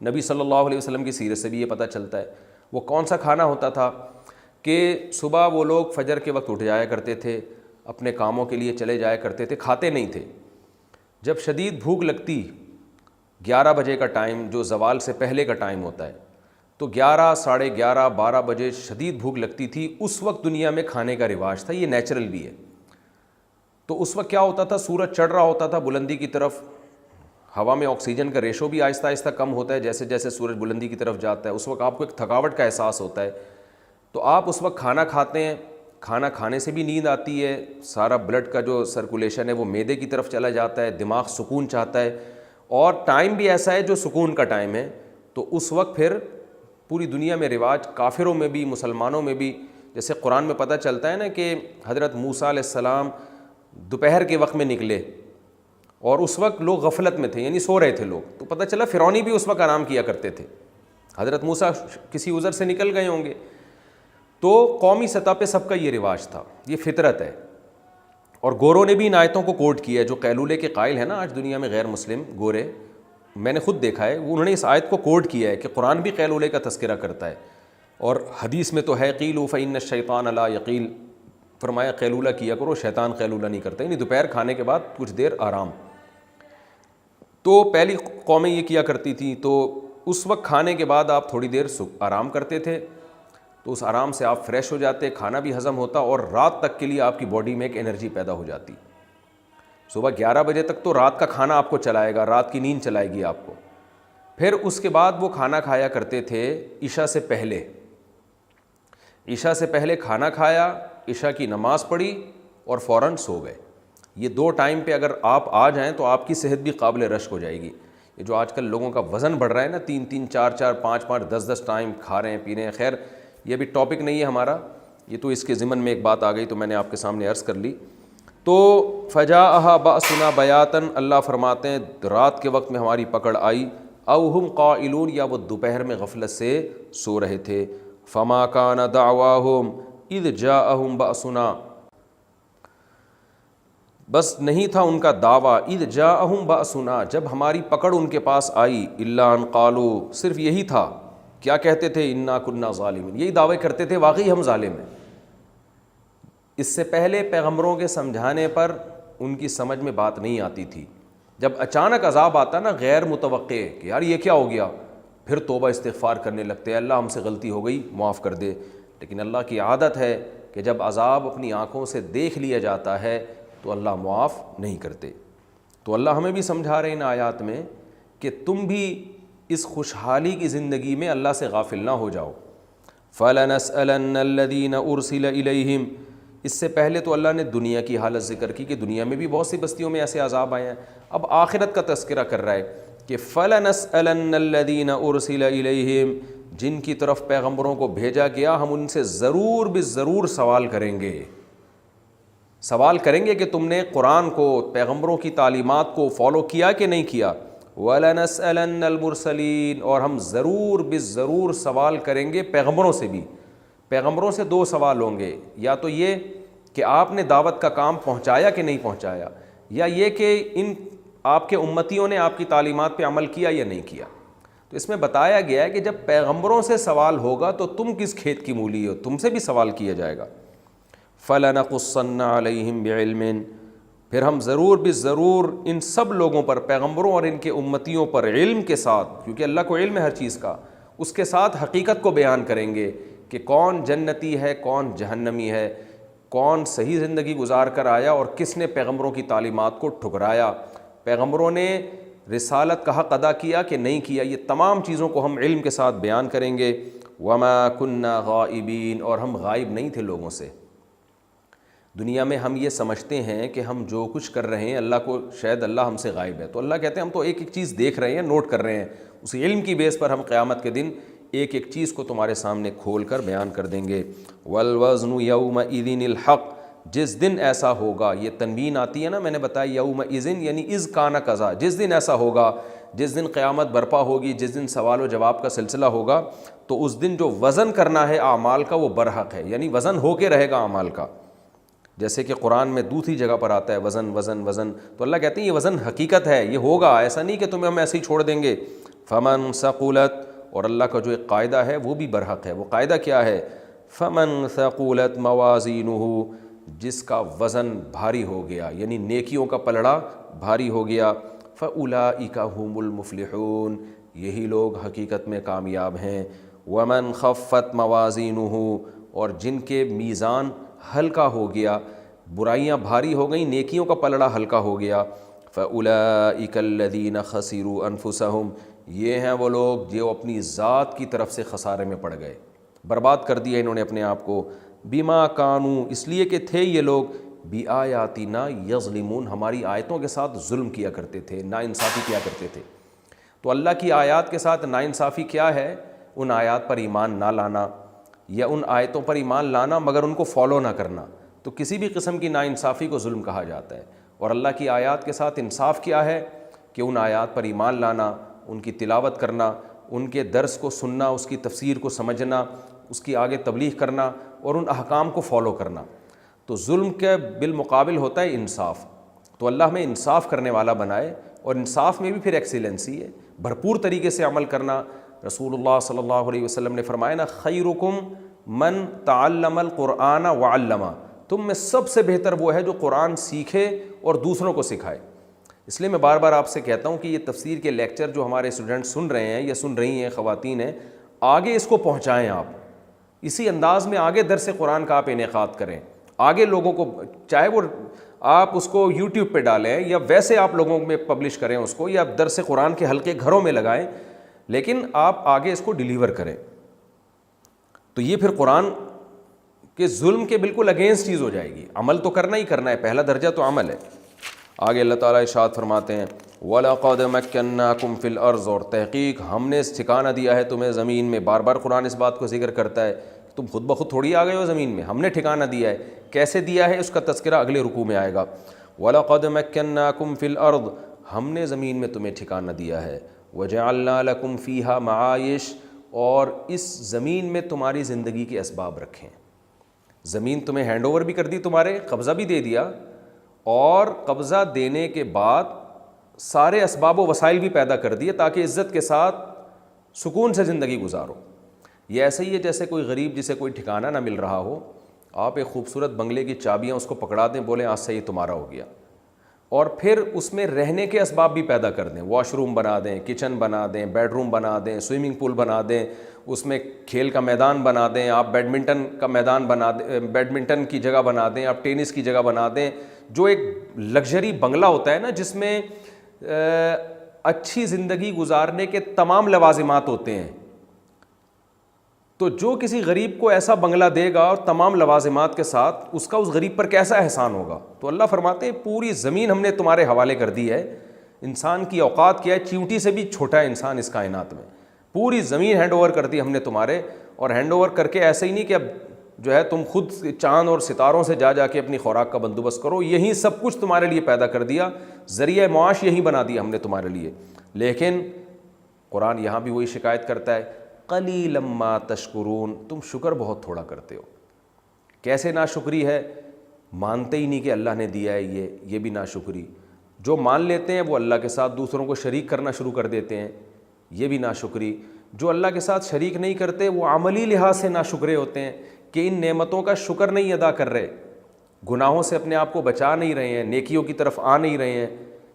نبی صلی اللہ علیہ وسلم کی سیرت سے بھی یہ پتہ چلتا ہے. وہ کون سا کھانا ہوتا تھا کہ صبح وہ لوگ فجر کے وقت اٹھ جایا کرتے تھے، اپنے کاموں کے لیے چلے جایا کرتے تھے، کھاتے نہیں تھے. جب شدید بھوک لگتی، 11 بجے کا ٹائم جو زوال سے پہلے کا ٹائم ہوتا ہے، تو 11 ساڑھے 11 12 بجے شدید بھوک لگتی تھی. اس وقت دنیا میں کھانے کا رواج تھا، یہ نیچرل بھی ہے. تو اس وقت کیا ہوتا تھا، سورج چڑھ رہا ہوتا تھا بلندی کی طرف، ہوا میں آکسیجن کا ریشو بھی آہستہ آہستہ کم ہوتا ہے جیسے جیسے سورج بلندی کی طرف جاتا ہے. اس وقت آپ کو ایک تھکاوٹ کا احساس ہوتا ہے. تو آپ اس وقت کھانا کھاتے ہیں، کھانا کھانے سے بھی نیند آتی ہے، سارا بلڈ کا جو سرکولیشن ہے وہ معدے کی طرف چلا جاتا ہے، دماغ سکون چاہتا ہے، اور ٹائم بھی ایسا ہے جو سکون کا ٹائم ہے. تو اس وقت پھر پوری دنیا میں رواج، کافروں میں بھی مسلمانوں میں بھی، جیسے قرآن میں پتہ چلتا ہے نا کہ حضرت موسیٰ علیہ السلام دوپہر کے وقت میں نکلے اور اس وقت لوگ غفلت میں تھے، یعنی سو رہے تھے لوگ. تو پتہ چلا فرعونی بھی اس وقت آرام کیا کرتے تھے. حضرت موسیٰ کسی عذر سے نکل گئے ہوں گے. تو قومی سطح پہ سب کا یہ رواج تھا، یہ فطرت ہے. اور گوروں نے بھی ان آیتوں کو کوٹ کیا ہے، جو قیلولے کے قائل ہیں نا آج دنیا میں غیر مسلم گورے، میں نے خود دیکھا ہے، انہوں نے اس آیت کو کوٹ کیا ہے کہ قرآن بھی قیلولے کا تذکرہ کرتا ہے. اور حدیث میں تو ہے قیلوا فإن الشیطان لا یقیل، فرمایا قیلولہ کیا کرو، شیطان قیلولہ نہیں کرتا، یعنی دوپہر کھانے کے بعد کچھ دیر آرام. تو پہلی قومیں یہ کیا کرتی تھیں. تو اس وقت کھانے کے بعد آپ تھوڑی دیر آرام کرتے تھے، تو اس آرام سے آپ فریش ہو جاتے، کھانا بھی ہضم ہوتا، اور رات تک کے لیے آپ کی باڈی میں ایک انرجی پیدا ہو جاتی. صبح 11 بجے تک تو رات کا کھانا آپ کو چلائے گا، رات کی نیند چلائے گی آپ کو. پھر اس کے بعد وہ کھانا کھایا کرتے تھے عشاء سے پہلے. عشاء سے پہلے کھانا کھایا، عشاء کی نماز پڑھی اور فوراً سو گئے. یہ 2 ٹائم پہ اگر آپ آ جائیں تو آپ کی صحت بھی قابل رشک ہو جائے گی. یہ جو آج کل لوگوں کا وزن بڑھ رہا ہے نا، 3 4 5 10 ٹائم کھا رہے ہیں پی رہے ہیں، خیر یہ بھی ٹاپک نہیں ہے ہمارا، یہ تو اس کے ضمن میں ایک بات آ گئی تو میں نے آپ کے سامنے عرض کر لی. تو فجاءہا بأسنا بیاتن، اللہ فرماتے ہیں رات کے وقت میں ہماری پکڑ آئی. او ہم قائلون، یا وہ دوپہر میں غفلت سے سو رہے تھے. فما کان دعواہم اذ جاءہم بأسنا، بس نہیں تھا ان کا دعویٰ، اذ جاءہم بأسنا، جب ہماری پکڑ ان کے پاس آئی، الا ان قالوا، صرف یہی تھا. کیا کہتے تھے؟ انا کنا ظالمین، یہی دعوے کرتے تھے واقعی ہم ظالم ہیں. اس سے پہلے پیغمبروں کے سمجھانے پر ان کی سمجھ میں بات نہیں آتی تھی. جب اچانک عذاب آتا نا غیر متوقع کہ یار یہ کیا ہو گیا، پھر توبہ استغفار کرنے لگتے، اللہ ہم سے غلطی ہو گئی معاف کر دے. لیکن اللہ کی عادت ہے کہ جب عذاب اپنی آنکھوں سے دیکھ لیا جاتا ہے تو اللہ معاف نہیں کرتے. تو اللہ ہمیں بھی سمجھا رہے ان آیات میں کہ تم بھی اس خوشحالی کی زندگی میں اللہ سے غافل نہ ہو جاؤ. فَلَنَسْأَلَنَّ الَّذِينَ أُرْسِلَ إِلَيْهِمْ. اس سے پہلے تو اللہ نے دنیا کی حالت ذکر کی کہ دنیا میں بھی بہت سی بستیوں میں ایسے عذاب آئے ہیں. اب آخرت کا تذکرہ کر رہا ہے کہ فَلَنَسْأَلَنَّ الَّذِينَ أُرْسِلَ إِلَيْهِمْ. جن کی طرف پیغمبروں کو بھیجا گیا ہم ان سے ضرور بالضرور سوال کریں گے. سوال کریں گے کہ تم نے قرآن کو، پیغمبروں کی تعلیمات کو فالو کیا کہ نہیں کیا. وَلَنَسْأَلَنَّ الْمُرْسَلِينَ. اور ہم ضرور بالضرور سوال کریں گے پیغمبروں سے بھی. پیغمبروں سے دو سوال ہوں گے، یا تو یہ کہ آپ نے دعوت کا کام پہنچایا کہ نہیں پہنچایا، یا یہ کہ ان آپ کے امتیوں نے آپ کی تعلیمات پہ عمل کیا یا نہیں کیا. تو اس میں بتایا گیا ہے کہ جب پیغمبروں سے سوال ہوگا تو تم کس کھیت کی مولی ہو، تم سے بھی سوال کیا جائے گا. فَلَنَقُصَّنَّ عَلَيْهِمْ بِعِلْمٍ. پھر ہم ضرور ضرور ان سب لوگوں پر، پیغمبروں اور ان کے امتیوں پر علم کے ساتھ، کیونکہ اللہ کو علم ہے ہر چیز کا، اس کے ساتھ حقیقت کو بیان کریں گے کہ کون جنتی ہے کون جہنمی ہے، کون صحیح زندگی گزار کر آیا اور کس نے پیغمبروں کی تعلیمات کو ٹھکرایا، پیغمبروں نے رسالت کا حق ادا کیا کہ نہیں کیا. یہ تمام چیزوں کو ہم علم کے ساتھ بیان کریں گے. وَمَا كُنَّا غَائِبِينَ. اور ہم غائب نہیں تھے لوگوں سے. دنیا میں ہم یہ سمجھتے ہیں کہ ہم جو کچھ کر رہے ہیں اللہ کو، شاید اللہ ہم سے غائب ہے. تو اللہ کہتے ہیں ہم تو ایک ایک چیز دیکھ رہے ہیں، نوٹ کر رہے ہیں. اسی علم کی بیس پر ہم قیامت کے دن ایک ایک چیز کو تمہارے سامنے کھول کر بیان کر دیں گے. وَالْوَزْنُ يَوْمَئِذٍ الْحَقُّ. جس دن ایسا ہوگا، یہ تنوین آتی ہے نا، میں نے بتایا یومئذ یعنی اذ کان کذا، جس دن ایسا ہوگا، جس دن قیامت برپا ہوگی، جس دن سوال و جواب کا سلسلہ ہوگا، تو اس دن جو وزن کرنا ہے اعمال کا وہ برحق ہے، یعنی وزن ہو کے رہے گا اعمال کا. جیسے کہ قرآن میں دوسری جگہ پر آتا ہے وزن وزن وزن، تو اللہ کہتے ہیں یہ وزن حقیقت ہے، یہ ہوگا، ایسا نہیں کہ تمہیں ہم ایسے ہی چھوڑ دیں گے. فمن ثقلت. اور اللہ کا جو ایک قاعدہ ہے وہ بھی برحق ہے. وہ قاعدہ کیا ہے؟ فمن ثقلت موازینہ. جس کا وزن بھاری ہو گیا، یعنی نیکیوں کا پلڑا بھاری ہو گیا. فاولئک هم المفلحون. یہی لوگ حقیقت میں کامیاب ہیں. ومن خفت موازینہ. اور جن کے میزان ہلکا ہو گیا، برائیاں بھاری ہو گئیں، نیکیوں کا پلڑا ہلکا ہو گیا. فاولئک الذین خسروا انفسهم. یہ ہیں وہ لوگ جو اپنی ذات کی طرف سے خسارے میں پڑ گئے، برباد کر دیا انہوں نے اپنے آپ کو. بما کانوا. اس لیے کہ تھے یہ لوگ بآیاتنا یظلمون. ہماری آیتوں کے ساتھ ظلم کیا کرتے تھے، ناانصافی کیا کرتے تھے. تو اللہ کی آیات کے ساتھ ناانصافی کیا ہے؟ ان آیات پر ایمان نہ لانا، یا ان آیتوں پر ایمان لانا مگر ان کو فالو نہ کرنا. تو کسی بھی قسم کی ناانصافی کو ظلم کہا جاتا ہے. اور اللہ کی آیات کے ساتھ انصاف کیا ہے؟ کہ ان آیات پر ایمان لانا، ان کی تلاوت کرنا، ان کے درس کو سننا، اس کی تفسیر کو سمجھنا، اس کی آگے تبلیغ کرنا اور ان احکام کو فالو کرنا. تو ظلم کے بالمقابل ہوتا ہے انصاف. تو اللہ ہمیں انصاف کرنے والا بنائے، اور انصاف میں بھی پھر ایکسیلنسی ہے، بھرپور طریقے سے عمل کرنا. رسول اللہ صلی اللہ علیہ وسلم نے فرمایا نا، خیرکم من تعلم القرآن وعلمہ. تم میں سب سے بہتر وہ ہے جو قرآن سیکھے اور دوسروں کو سکھائے. اس لیے میں بار بار آپ سے کہتا ہوں کہ یہ تفسیر کے لیکچر جو ہمارے اسٹوڈنٹ سن رہے ہیں یا سن رہی ہیں خواتین ہیں، آگے اس کو پہنچائیں. آپ اسی انداز میں آگے درس قرآن کا آپ انعقاد کریں، آگے لوگوں کو، چاہے وہ آپ اس کو یوٹیوب پہ ڈالیں یا ویسے آپ لوگوں میں پبلش کریں اس کو، یا درس قرآن کے حلقے گھروں میں لگائیں، لیکن آپ آگے اس کو ڈیلیور کریں. تو یہ پھر قرآن کے ظلم کے بالکل اگینسٹ چیز ہو جائے گی. عمل تو کرنا ہی کرنا ہے، پہلا درجہ تو عمل ہے. آگے اللہ تعالیٰ ارشاد فرماتے ہیں وَلَقَدْ مَكَّنَّاكُمْ فِي الْأَرْضِ. اور تحقیق ہم نے ٹھکانہ دیا ہے تمہیں زمین میں. بار بار قرآن اس بات کو ذکر کرتا ہے، تم خود بخود تھوڑی آ گئے ہو زمین میں، ہم نے ٹھکانہ دیا ہے. کیسے دیا ہے اس کا تذکرہ اگلے رکوع میں آئے گا. وَلَقَدْ مَكَّنَّاكُمْ فِي الْأَرْضِ. ہم نے زمین میں تمہیں ٹھکانہ دیا ہے. وَجَعَلْنَا لَكُمْ فِيهَا مَعَائِشَ. اور اس زمین میں تمہاری زندگی کے اسباب رکھیں. زمین تمہیں ہینڈ اوور بھی کر دی، تمہارے قبضہ بھی دے دیا، اور قبضہ دینے کے بعد سارے اسباب و وسائل بھی پیدا کر دیے تاکہ عزت کے ساتھ سکون سے زندگی گزارو. یہ ایسے ہی ہے جیسے کوئی غریب جسے کوئی ٹھکانہ نہ مل رہا ہو، آپ ایک خوبصورت بنگلے کی چابیاں اس کو پکڑا دیں، بولیں آج سے یہ تمہارا ہو گیا، اور پھر اس میں رہنے کے اسباب بھی پیدا کر دیں. واش روم بنا دیں، کچن بنا دیں، بیڈ روم بنا دیں، سوئمنگ پول بنا دیں، اس میں کھیل کا میدان بنا دیں، آپ بیڈمنٹن کا میدان بنا دیں، بیڈمنٹن کی جگہ بنا دیں، آپ ٹینس کی جگہ بنا دیں. جو ایک لگژری بنگلہ ہوتا ہے نا، جس میں اچھی زندگی گزارنے کے تمام لوازمات ہوتے ہیں. تو جو کسی غریب کو ایسا بنگلہ دے گا اور تمام لوازمات کے ساتھ، اس کا اس غریب پر کیسا احسان ہوگا. تو اللہ فرماتے ہیں پوری زمین ہم نے تمہارے حوالے کر دی ہے. انسان کی اوقات کیا ہے، چیونٹی سے بھی چھوٹا ہے انسان اس کائنات میں. پوری زمین ہینڈ اوور کر دی ہم نے تمہارے، اور ہینڈ اوور کر کے ایسے ہی نہیں کہ اب جو ہے تم خود چاند اور ستاروں سے جا کے اپنی خوراک کا بندوبست کرو. یہی سب کچھ تمہارے لیے پیدا کر دیا، ذریعہ معاش یہی بنا دیا ہم نے تمہارے لیے. لیکن قرآن یہاں بھی وہی شکایت کرتا ہے، قلیلا ما تشکرون، تم شکر بہت تھوڑا کرتے ہو. کیسے ناشکری ہے؟ مانتے ہی نہیں کہ اللہ نے دیا ہے یہ بھی ناشکری. جو مان لیتے ہیں وہ اللہ کے ساتھ دوسروں کو شریک کرنا شروع کر دیتے ہیں، یہ بھی ناشکری. جو اللہ کے ساتھ شریک نہیں کرتے وہ عملی لحاظ سے ناشکرے ہوتے ہیں کہ ان نعمتوں کا شکر نہیں ادا کر رہے، گناہوں سے اپنے آپ کو بچا نہیں رہے ہیں، نیکیوں کی طرف آ نہیں رہے ہیں،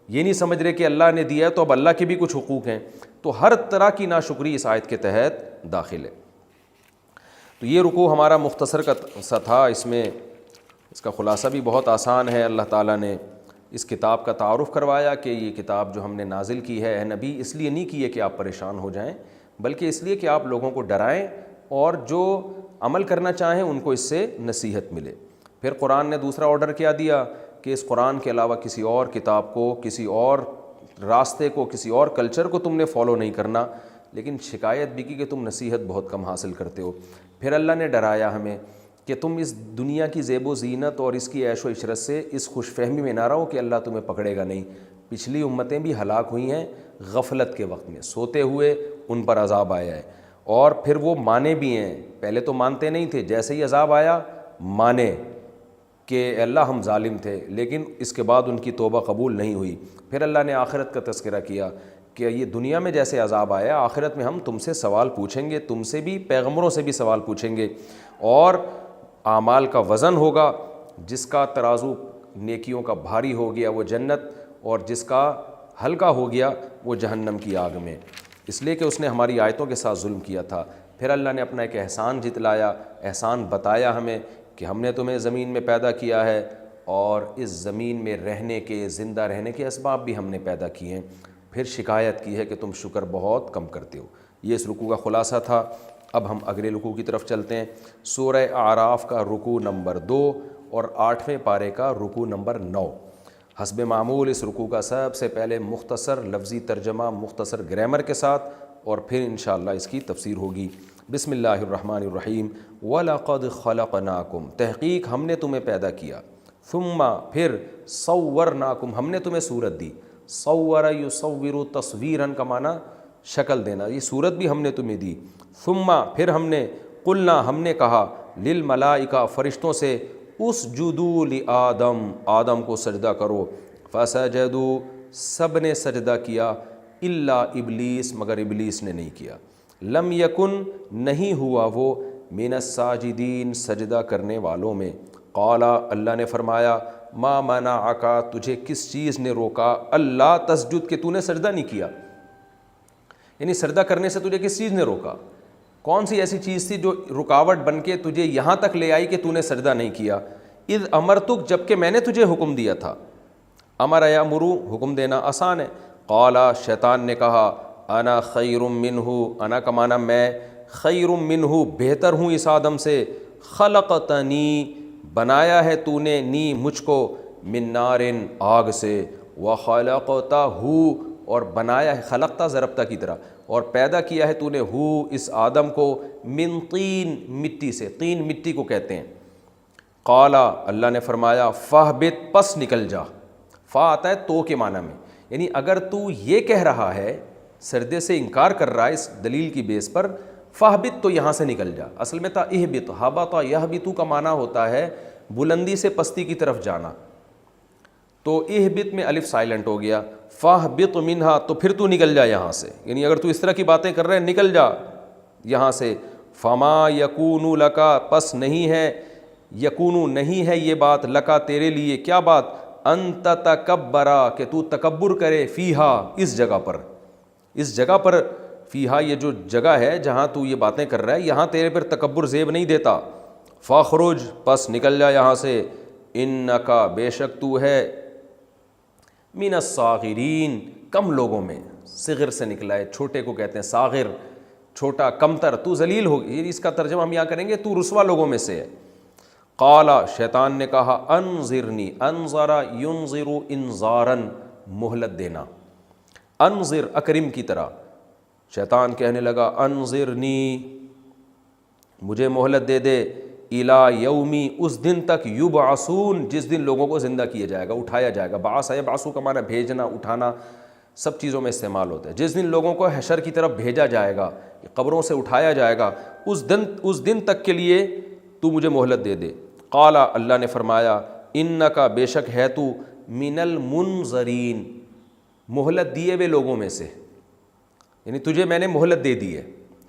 یہ نہیں سمجھ رہے کہ اللہ نے دیا ہے تو اب اللہ کے بھی کچھ حقوق ہیں. تو ہر طرح کی ناشکری اس آیت کے تحت داخل ہے. تو یہ رکوع ہمارا مختصر کا سا تھا، اس میں اس کا خلاصہ بھی بہت آسان ہے. اللہ تعالیٰ نے اس کتاب کا تعارف کروایا کہ یہ کتاب جو ہم نے نازل کی ہے اے نبی، اس لیے نہیں کی ہے کہ آپ پریشان ہو جائیں، بلکہ اس لیے کہ آپ لوگوں کو ڈرائیں اور جو عمل کرنا چاہیں ان کو اس سے نصیحت ملے. پھر قرآن نے دوسرا آرڈر کیا دیا کہ اس قرآن کے علاوہ کسی اور کتاب کو، کسی اور راستے کو، کسی اور کلچر کو تم نے فالو نہیں کرنا. لیکن شکایت بھی کی کہ تم نصیحت بہت کم حاصل کرتے ہو. پھر اللہ نے ڈرایا ہمیں کہ تم اس دنیا کی زیب و زینت اور اس کی عیش و عشرت سے اس خوش فہمی میں نہ رہو کہ اللہ تمہیں پکڑے گا نہیں. پچھلی امتیں بھی ہلاک ہوئی ہیں غفلت کے وقت میں، سوتے ہوئے ان پر عذاب آیا ہے، اور پھر وہ مانے بھی ہیں. پہلے تو مانتے نہیں تھے، جیسے ہی عذاب آیا مانے کہ اللہ ہم ظالم تھے، لیکن اس کے بعد ان کی توبہ قبول نہیں ہوئی. پھر اللہ نے آخرت کا تذکرہ کیا کہ یہ دنیا میں جیسے عذاب آیا، آخرت میں ہم تم سے سوال پوچھیں گے، تم سے بھی، پیغمبروں سے بھی سوال پوچھیں گے، اور اعمال کا وزن ہوگا. جس کا ترازو نیکیوں کا بھاری ہو گیا وہ جنت، اور جس کا ہلکا ہو گیا وہ جہنم کی آگ میں، اس لیے کہ اس نے ہماری آیتوں کے ساتھ ظلم کیا تھا. پھر اللہ نے اپنا ایک احسان جتلایا، احسان بتایا ہمیں کہ ہم نے تمہیں زمین میں پیدا کیا ہے، اور اس زمین میں رہنے کے، زندہ رہنے کے اسباب بھی ہم نے پیدا کیے ہیں. پھر شکایت کی ہے کہ تم شکر بہت کم کرتے ہو. یہ اس رکوع کا خلاصہ تھا. اب ہم اگلے رکوع کی طرف چلتے ہیں. سورہ اعراف کا رکوع نمبر 2 اور 8ویں پارے کا رکوع نمبر 9. حسب معمول اس رکوع کا سب سے پہلے مختصر لفظی ترجمہ، مختصر گرامر کے ساتھ، اور پھر انشاءاللہ اس کی تفسیر ہوگی. بسم اللہ الرحمن الرحیم. وَلَقَدْ خَلَقْنَاكُمْ، تحقیق ہم نے تمہیں پیدا کیا. ثُمَّ پھر صَوَّرْنَاكُمْ ہم نے تمہیں صورت دی. صَوَّرَ يُصَوِّرُ تَصْوِيرًا کا معنی شکل دینا، یہ صورت بھی ہم نے تمہیں دی. ثُمَّ پھر ہم نے قُلْنَا ہم نے کہا لِلْمَلَائِکَةِ فرشتوں سے اسجدوا لآدم آدم کو سجدہ کرو. فسجدوا سب نے سجدہ کیا، الا ابلیس مگر ابلیس نے نہیں کیا. لم یکن نہیں ہوا وہ من الساجدین سجدہ کرنے والوں میں. قال اللہ نے فرمایا ما منعک تجھے کس چیز نے روکا اللہ تسجد کہ تو نے سجدہ نہیں کیا، یعنی سجدہ کرنے سے تجھے کس چیز نے روکا؟ کون سی ایسی چیز تھی جو رکاوٹ بن کے تجھے یہاں تک لے آئی کہ تو نے سجدہ نہیں کیا؟ اذ امرتک جب کہ میں نے تجھے حکم دیا تھا. امر یامرو حکم دینا آسان ہے. قال شیطان نے کہا انا خیر منہ، انا کا معنی میں، خیر منہ بہتر ہوں اس آدم سے. خلقتنی بنایا ہے تو نے، نی مجھ کو، من نار آگ سے، وخلقتہ اور بنایا ہے، خلقتہ ضربتہ کی طرح، اور پیدا کیا ہے تو نے اس آدم کو، من طین مٹی سے، طین مٹی کو کہتے ہیں. قال اللہ نے فرمایا فاہبط پس نکل جا. فا آتا ہے تو کے معنی میں، یعنی اگر تو یہ کہہ رہا ہے، سجدے سے انکار کر رہا ہے اس دلیل کی بیس پر، فاہبط تو یہاں سے نکل جا. اصل میں تھا اہبط، ہبط یہبط کا معنی ہوتا ہے بلندی سے پستی کی طرف جانا، تو اہبط میں الف سائلنٹ ہو گیا. فاہبط منہا تو پھر تو نکل جا یہاں سے، یعنی اگر تو اس طرح کی باتیں کر رہے ہیں نکل جا یہاں سے. فما یکون لکا پس نہیں ہے، یکون نہیں ہے یہ بات، لکا تیرے لیے، کیا بات؟ ان تتکبرا کہ تو تکبر کرے، فیہا اس جگہ پر، اس جگہ پر، فیہا یہ جو جگہ ہے جہاں تو یہ باتیں کر رہا ہے، یہاں تیرے پر تکبر زیب نہیں دیتا. فاخرج پس نکل جا یہاں سے، انکا بے شک تو ہے، من الصاغرین کم لوگوں میں، صغر سے نکلا ہے, چھوٹے کو کہتے ہیں صاغر, چھوٹا, کمتر, تو ذلیل ہو, یہ اس کا ترجمہ ہم یہاں کریں گے تو رسوا لوگوں میں سے ہے. قال, شیطان نے کہا, انظرنی, انظر ینظر انظارا, مہلت دینا, انظر اکرم کی طرح. شیطان کہنے لگا انظرنی, مجھے مہلت دے دے, الی یومی, اس دن تک, یبعثون, جس دن لوگوں کو زندہ کیا جائے گا, اٹھایا جائے گا. بعث یبعث کا معنی بھیجنا, اٹھانا, سب چیزوں میں استعمال ہوتا ہے. جس دن لوگوں کو حشر کی طرف بھیجا جائے گا, قبروں سے اٹھایا جائے گا, اس دن تک کے لیے تو مجھے مہلت دے دے. قال, اللہ نے فرمایا, انکا, بے شک ہے تو, من المنظرین, مہلت دیے ہوئے لوگوں میں سے, یعنی تجھے میں نے مہلت دے دی ہے,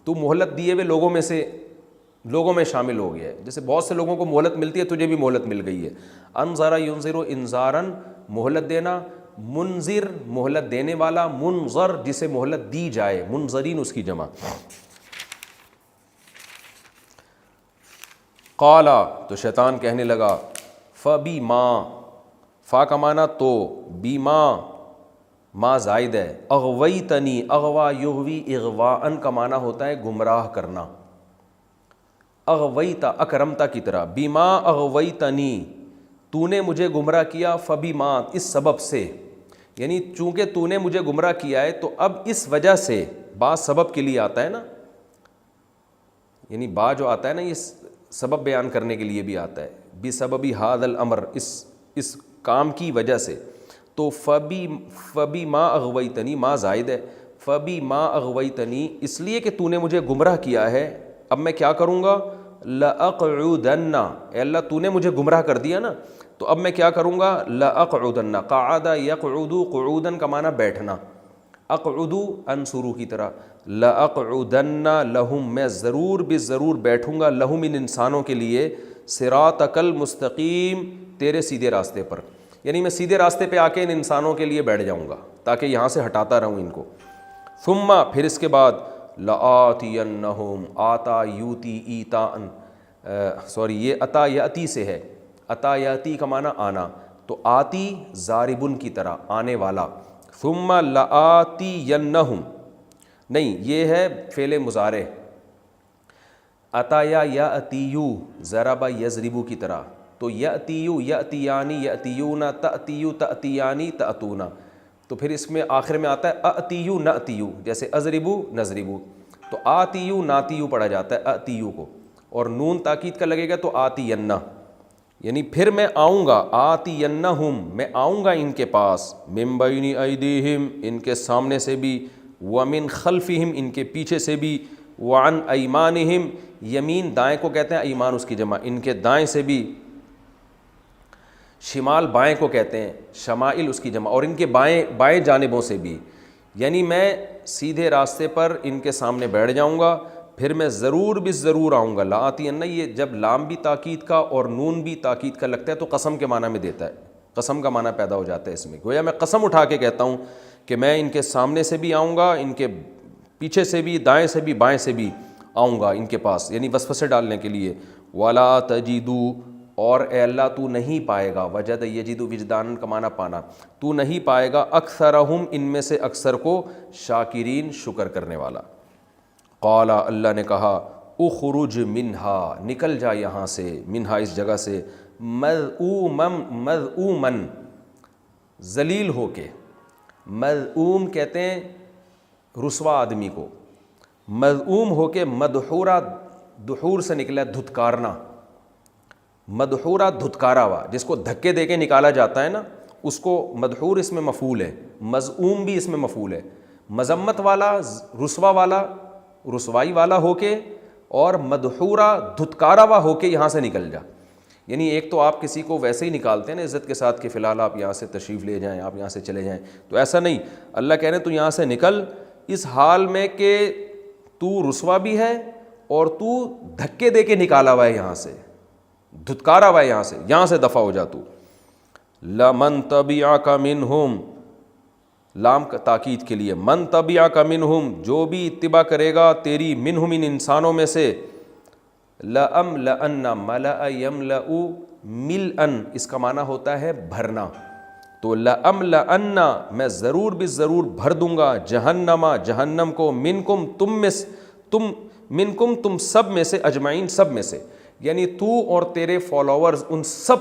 تو مہلت دیے ہوئے لوگوں میں سے, لوگوں میں شامل ہو گیا ہے. جیسے بہت سے لوگوں کو مہلت ملتی ہے, تجھے بھی مہلت مل گئی ہے. انظر ینظر انظارا, مہلت دینا, منذر, مہلت دینے والا, منظر, جسے مہلت دی جائے, منظرین اس کی جمع. قال, تو شیطان کہنے لگا, فبما, فا کا معنی تو, بیما, ما زائد ہے, اغویتنی, اغوا یغوی اغواءن کا معنی ہوتا ہے گمراہ کرنا, اغویتا, اکرمتا کی طرح, بیما اغویتنی, تو نے مجھے گمراہ کیا, فبما, اس سبب سے, یعنی چونکہ تو نے مجھے گمراہ کیا ہے تو اب اس وجہ سے, با سبب کے لیے آتا ہے نا, یعنی با جو آتا ہے نا یہ سبب بیان کرنے کے لیے بھی آتا ہے, بسبب ھذا الامر, اس کام کی وجہ سے. تو فبی ما اغویتنی, ما زائد ہے, فبی ما اغویتنی, اس لیے کہ تو نے مجھے گمراہ کیا ہے, اب میں کیا کروں گا, لأقعدن, اے اللہ تو نے مجھے گمراہ کر دیا نا, تو اب میں کیا کروں گا, لأقعدن, قعد یقعد, قعودن کا معنی بیٹھنا, اقعد انصرو کی طرح, لأقعدن لہم, میں ضرور ضرور بیٹھوں گا, لہم, ان انسانوں کے لیے, صراطک المستقیم, تیرے سیدھے راستے پر, یعنی میں سیدھے راستے پہ آ کے ان انسانوں کے لیے بیٹھ جاؤں گا تاکہ یہاں سے ہٹاتا رہوں ان کو. ثم, پھر اس کے بعد, لآتینہم, آتا یوتی ایتاءن, یہ عطا یاتی سے ہے, عطا یاتی کا معنی آنا, تو آتی ضاربن کی طرح, آنے والا. ثم لآتینہم, نہیں یہ ہے فعل مضارع, عطایا یاتیو, ضرب یضربو کی طرح, تو یاتیو, یاتیانی, یاتیون, تاتیو, تاتیانی, تاتونا, تو پھر اس میں آخر میں آتا ہے اتیو ناتیو, جیسے ازربو نضربو, تو آتیو ناتیو پڑھا جاتا ہے اتیو کو, اور نون تاکید کا لگے گا تو آتینہ, یعنی پھر میں آؤں گا, آتینہم, میں آؤں گا ان کے پاس, من بین ایدیہم, ان کے سامنے سے بھی, ومن خلفہم, ان کے پیچھے سے بھی, وعن ایمانہم, یمین دائیں کو کہتے ہیں, ایمان اس کی جمع, ان کے دائیں سے بھی, شمال بائیں کو کہتے ہیں, شمائل اس کی جمع, اور ان کے بائیں جانبوں سے بھی, یعنی میں سیدھے راستے پر ان کے سامنے بیٹھ جاؤں گا, پھر میں ضرور آؤں گا. لآتین, یہ جب لام بھی تاکید کا اور نون بھی تاکید کا لگتا ہے تو قسم کے معنی میں دیتا ہے, قسم کا معنی پیدا ہو جاتا ہے اس میں, گویا میں قسم اٹھا کے کہتا ہوں کہ میں ان کے سامنے سے بھی آؤں گا, ان کے پیچھے سے بھی, دائیں سے بھی, بائیں سے بھی آؤں گا ان کے پاس, یعنی وسوسے ڈالنے کے لیے. وَلَا تَجِدُوا, اور اے اللہ تو نہیں پائے گا, وجد یجد وجدان کا معنی پانا, تو نہیں پائے گا, اکثرہم, ان میں سے اکثر کو, شاکرین, شکر کرنے والا. قال, اللہ نے کہا, اخرج منہا, نکل جا یہاں سے, منہا اس جگہ سے, مذعومن, ذلیل ہو کے, مذعوم کہتے ہیں رسوا آدمی کو, مذعوم ہو کے, مدحورا, دحور سے نکلا دھتکارنا, مدحورا دھتکارا ہوا, جس کو دھکے دے کے نکالا جاتا ہے نا اس کو مدحور اس میں مفعول ہے, مذعوم بھی اس میں مفعول ہے, مذمت والا, رسوا والا, رسوائی والا ہو کے, اور مدحورا, دھتکارا ہوا ہو کے یہاں سے نکل جا. یعنی ایک تو آپ کسی کو ویسے ہی نکالتے ہیں نا عزت کے ساتھ کہ فی الحال آپ یہاں سے تشریف لے جائیں, آپ یہاں سے چلے جائیں, تو ایسا نہیں, اللہ کہہ رہے ہیں تو یہاں سے نکل اس حال میں کہ تو رسوا بھی ہے اور تو دھکے دے کے نکالا ہوا ہے یہاں سے, دھتکارا ہوا ہے یہاں سے دفع ہو جا تو. لمن تبعک منہم, لام کا تاکید کے لیے, من تبعک منہم, جو بھی اتباع کرے گا تیری, منہم, ان انسانوں میں سے, لأملأن, ملأ یملأ ملأن, اس کا معنی ہوتا ہے بھرنا, تو لَأَمْلَأَنَّ میں ضرور بھی ضرور بھر دوں گا جہنم کو تم سب میں سے اجمعین سب میں سے، یعنی تو اور تیرے فالوورز ان سب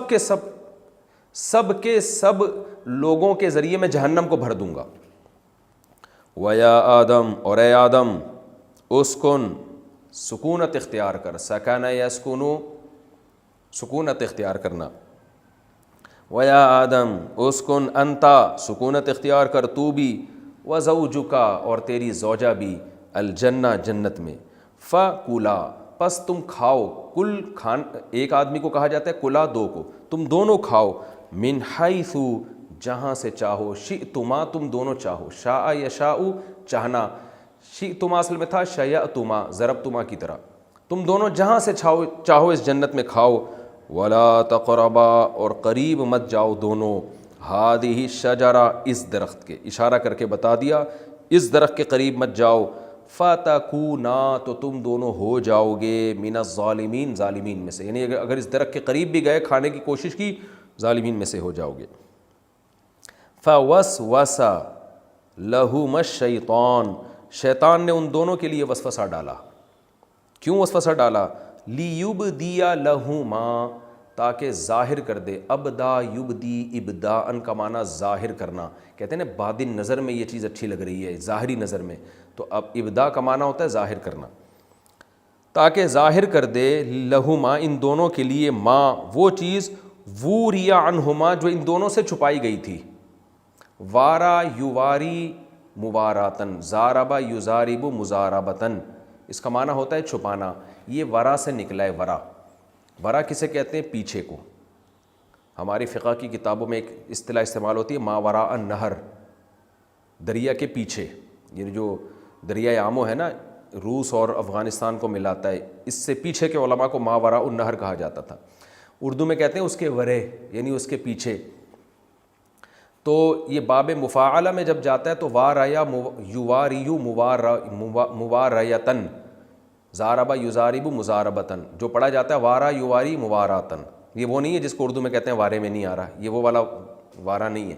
کے سب لوگوں کے ذریعے میں جہنم کو بھر دوں گا۔ وَيَا آدم اور اے آدم اسکن سکونت اختیار کر، سکن یسکنو سکونت اختیار کرنا، وَيَا آدم اسکن انتا سکونت اختیار کر تو بھی، وَزَوْجُكَ اور تیری زوجہ بھی، الجنہ جنت میں، فَكُلَا پس تم کھاؤ، ایک آدمی کو کہا جاتا ہے کلا، دو کو، تم دونوں کھاؤ، من حیث جہاں سے چاہو، شئتما تم دونوں چاہو، شاء یشاء چاہنا، شئتما اصل میں تھا شیأتما ضربتما کی طرح، تم دونوں جہاں سے چاہو اس جنت میں کھاؤ، ولا تقربا اور قریب مت جاؤ دونوں، ہادہ شجرہ اس درخت کے، اشارہ کر کے بتا دیا اس درخت کے قریب مت جاؤ، فتکونا تو تم دونوں ہو جاؤ گے من الظالمین ظالمین میں سے، یعنی اگر اس درخت کے قریب بھی گئے کھانے کی کوشش کی ظالمین میں سے ہو جاؤ گے۔ فوسوس لہما الشیطان شیطان نے ان دونوں کے لیے وسوسہ ڈالا، کیوں وسوسہ ڈالا؟ لیبدی لہما تاکہ ظاہر کر دے، ابدا یبدی ابداء کا معنی ظاہر کرنا، کہتے ہیں نا باطن نظر میں یہ چیز اچھی لگ رہی ہے ظاہری نظر میں، تو اب ابدا کا معنی ہوتا ہے ظاہر کرنا، تاکہ ظاہر کر دے لہما ان دونوں کے لیے ما وہ چیز ووریا عنہما جو ان دونوں سے چھپائی گئی تھی، وارا یواری مواراتن، زاربا یزارب مزاربتن، اس کا معنی ہوتا ہے چھپانا، یہ ورا سے نکلا ہے، ورا کسے کہتے ہیں؟ پیچھے کو، ہماری فقہ کی کتابوں میں ایک اصطلاح استعمال ہوتی ہے ما وراء النہر، دریا کے پیچھے، یہ جو دریائے آمو ہے نا روس اور افغانستان کو ملاتا ہے، اس سے پیچھے کے علماء کو ما وراء النہر کہا جاتا تھا، اردو میں کہتے ہیں اس کے ورے، یعنی اس کے پیچھے۔ تو یہ باب مفاعلہ میں جب جاتا ہے تو واریا یواریو مواریتن، زاربا یزارب مزاربتن، جو پڑھا جاتا ہے وارا یواری مواراتن، یہ وہ نہیں ہے جس کو اردو میں کہتے ہیں وارے میں نہیں آ رہا، یہ وہ والا وارا نہیں ہے،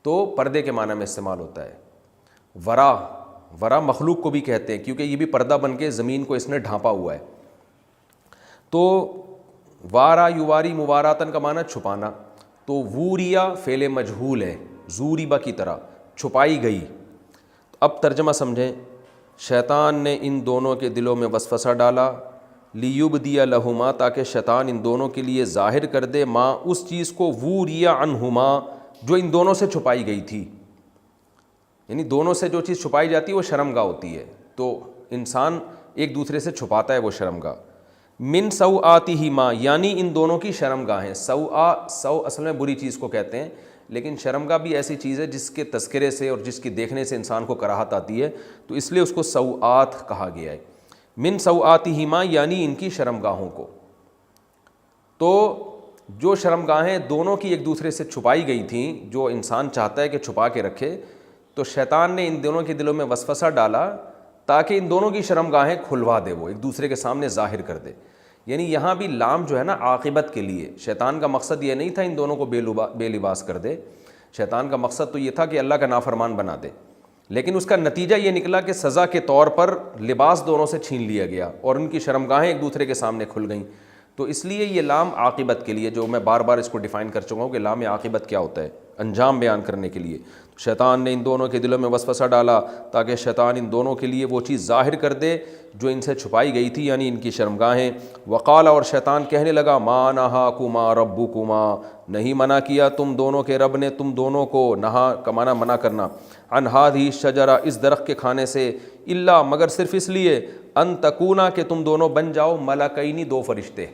تو پردے کے معنی میں استعمال ہوتا ہے۔ ورا مخلوق کو بھی کہتے ہیں کیونکہ یہ بھی پردہ بن کے زمین کو اس نے ڈھانپا ہوا ہے، تو وارا یواری مواراتن کا معنی چھپانا، تو ووریا فعل مجہول ہے، زوریبا کی طرح چھپائی گئی۔ اب ترجمہ سمجھیں، شیطان نے ان دونوں کے دلوں میں وسوسہ ڈالا، لیبدی لہما تاکہ شیطان ان دونوں کے لیے ظاہر کر دے ما اس چیز کو ووریا عنہما جو ان دونوں سے چھپائی گئی تھی، یعنی دونوں سے جو چیز چھپائی جاتی ہے وہ شرمگاہ ہوتی ہے، تو انسان ایک دوسرے سے چھپاتا ہے وہ شرمگاہ، من سوآتہما یعنی ان دونوں کی شرمگاہیں، سو اصل میں بری چیز کو کہتے ہیں، لیکن شرمگاہ بھی ایسی چیز ہے جس کے تذکرے سے اور جس کی دیکھنے سے انسان کو کراہت آتی ہے، تو اس لیے اس کو سوآت کہا گیا ہے، من سوآتہما یعنی ان کی شرمگاہوں کو۔ تو جو شرمگاہیں دونوں کی ایک دوسرے سے چھپائی گئی تھیں، جو انسان چاہتا ہے کہ چھپا کے رکھے، تو شیطان نے ان دونوں کے دلوں میں وسوسہ ڈالا تاکہ ان دونوں کی شرمگاہیں کھلوا دے، وہ ایک دوسرے کے سامنے ظاہر کر دے، یعنی یہاں بھی لام جو ہے نا عاقبت کے لیے، شیطان کا مقصد یہ نہیں تھا ان دونوں کو بے لباس کر دے، شیطان کا مقصد تو یہ تھا کہ اللہ کا نافرمان بنا دے، لیکن اس کا نتیجہ یہ نکلا کہ سزا کے طور پر لباس دونوں سے چھین لیا گیا اور ان کی شرمگاہیں ایک دوسرے کے سامنے کھل گئیں، تو اس لیے یہ لام عاقبت کے لیے، جو میں بار بار اس کو ڈیفائن کر چکا ہوں کہ لام عاقبت کیا ہوتا ہے، انجام بیان کرنے کے لیے۔ شیطان نے ان دونوں کے دلوں میں وسوسہ ڈالا تاکہ شیطان ان دونوں کے لیے وہ چیز ظاہر کر دے جو ان سے چھپائی گئی تھی، یعنی ان کی شرمگاہیں۔ وقال اور شیطان کہنے لگا ما نہاکما ربکما نہیں منع کیا تم دونوں کے رب نے تم دونوں کو، نہا کا معنی منع کرنا، عن ہذہ الشجرہ اس درخت کے کھانے سے، الا مگر صرف اس لیے، ان تکونا کہ تم دونوں بن جاؤ ملکین دو فرشتے۔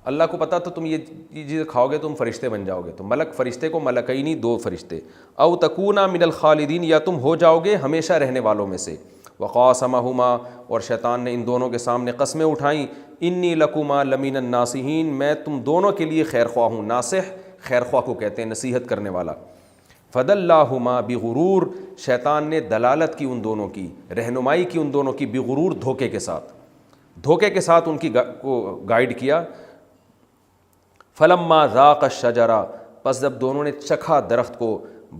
اللہ کو پتا تو تم یہ چیز کھاؤ گے تم فرشتے بن جاؤ گے، تو ملک فرشتے کو ملکینی دو فرشتے، او تکونا من الخالدین یا تم ہو جاؤ گے ہمیشہ رہنے والوں میں سے۔ وقاسمہما اور شیطان نے ان دونوں کے سامنے قسمیں اٹھائیں، انی لکما لمن الناصحین میں تم دونوں کے لیے خیر خواہ ہوں، ناصح خیر خواہ کو کہتے ہیں نصیحت کرنے والا۔ فدلاہما بغرور شیطان نے دلالت کی ان دونوں کی، رہنمائی کی ان دونوں کی، بغرور دھوکے کے ساتھ ان کی کو گائیڈ کیا۔ فلما ذاق الشجرہ پس جب دونوں نے چکھا درخت کو،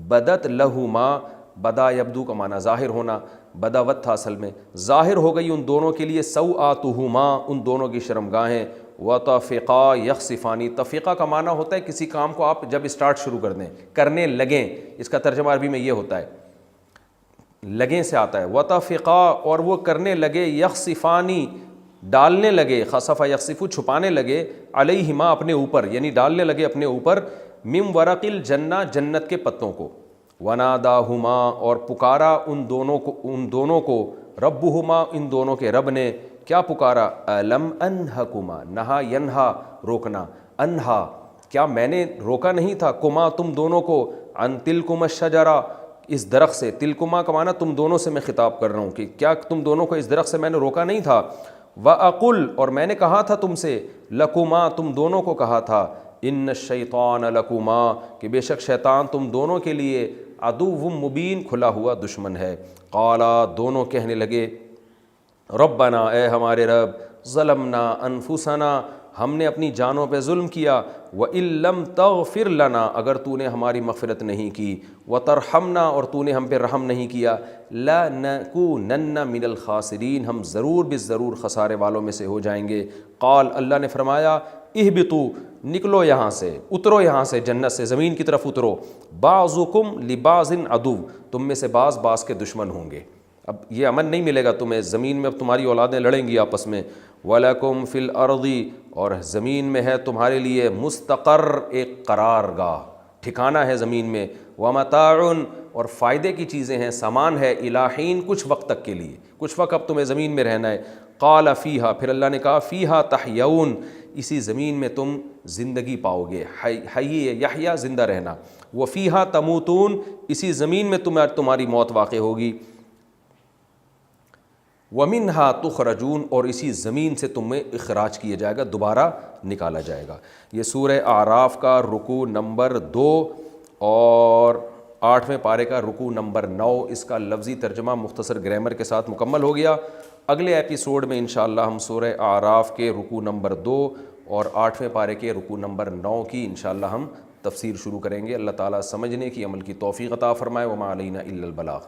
بدت لہما، بدا یبدو کا معنی ظاہر ہونا، بداوت تھا اصل میں، ظاہر ہو گئی ان دونوں کے لیے سوآتہما، ان دونوں کی شرمگاہیں، وطفقا یخصفانی، تفقہ کا معنی ہوتا ہے کسی کام کو آپ جب اسٹارٹ شروع کر دیں، کرنے لگیں، اس کا ترجمہ عربی میں یہ ہوتا ہے، لگیں سے آتا ہے، وطفقا، اور وہ کرنے لگے، یخصفانی، ڈالنے لگے، خصف یخصف، چھپانے لگے، علیہما، اپنے اوپر، یعنی ڈالنے لگے اپنے اوپر، من ورق الجنہ، جنت کے پتوں کو، وناداہما، اور پکارا ان دونوں کو، ربہما، ان دونوں کے رب نے، کیا پکارا، الم انہکما، نہا ینہا، روکنا، انہا، کیا میں نے روکا نہیں تھا، کما، تم دونوں کو، ان تلکما الشجرہ، اس درخت سے، تلکما کا معنی تم دونوں سے میں خطاب کر رہا ہوں کہ کیا تم دونوں کو اس درخت سے میں نے روکا نہیں تھا، وَأَقُلْ، اور میں نے کہا تھا تم سے، لَكُمَا، تم دونوں کو کہا تھا، إِنَّ الشَّيْطَانَ لَكُمَا، کہ بے شک شیطان تم دونوں کے لیے، عَدُوٌّ مُبِينٌ، کھلا ہوا دشمن ہے، قَالَا، دونوں کہنے لگے، ربنا، اے ہمارے رب، ظلمنا انفسنا، ہم نے اپنی جانوں پہ ظلم کیا، وَإِن لَّمْ تَغْفِرْ لَنَا، اگر تو نے ہماری مغفرت نہیں کی، وَتَرْحَمْنَا، اور تو نے ہم پہ رحم نہیں کیا، لَنَكُونَنَّ مِنَ الْخَاسِرِينَ، ہم ضرور بالضرور خسارے والوں میں سے ہو جائیں گے۔ قال، اللہ نے فرمایا، اہبطوا، نکلو یہاں سے، اترو یہاں سے، جنت سے زمین کی طرف اترو، بعضکم لبعض عدو، تم میں سے بعض بعض کے دشمن ہوں گے، اب یہ امن نہیں ملے گا تمہیں، زمین میں اب تمہاری اولادیں لڑیں گی آپس میں، وَلَكُمْ فِي الْأَرْضِ، اور زمین میں ہے تمہارے لیے مستقر، ایک قرار گاہ، ٹھکانہ ہے زمین میں، وَمَتَاعٌ، اور فائدے کی چیزیں ہیں، سامان ہے، إِلَىٰ حِين، کچھ وقت تک کے لیے، کچھ وقت اب تمہیں زمین میں رہنا ہے۔ قَالَ فِيهَا، پھر اللہ نے کہا، فِيهَا تَحْيَوْنَ، اسی زمین میں تم زندگی پاؤ گے، حی یحییٰ، زندہ رہنا، وَفِيهَا تَمُوتُونَ، اسی زمین میں تمہاری موت واقع ہوگی، وَمِنْهَا تُخْرَجُونَ، اور اسی زمین سے تمہیں اخراج کیا جائے گا، دوبارہ نکالا جائے گا۔ یہ سورہ اعراف کا رکوع نمبر 2 اور 8ویں پارے کا رکوع نمبر 9، اس کا لفظی ترجمہ مختصر گرامر کے ساتھ مکمل ہو گیا۔ اگلے ایپیسوڈ میں انشاءاللہ ہم سورہ اعراف کے رکوع نمبر 2 اور 8ویں پارے کے رکوع نمبر 9 کی انشاءاللہ ہم تفسیر شروع کریں گے۔ اللہ تعالیٰ سمجھنے کی، عمل کی توفیق عطا فرمائے۔ وما علینا الا البلاغ۔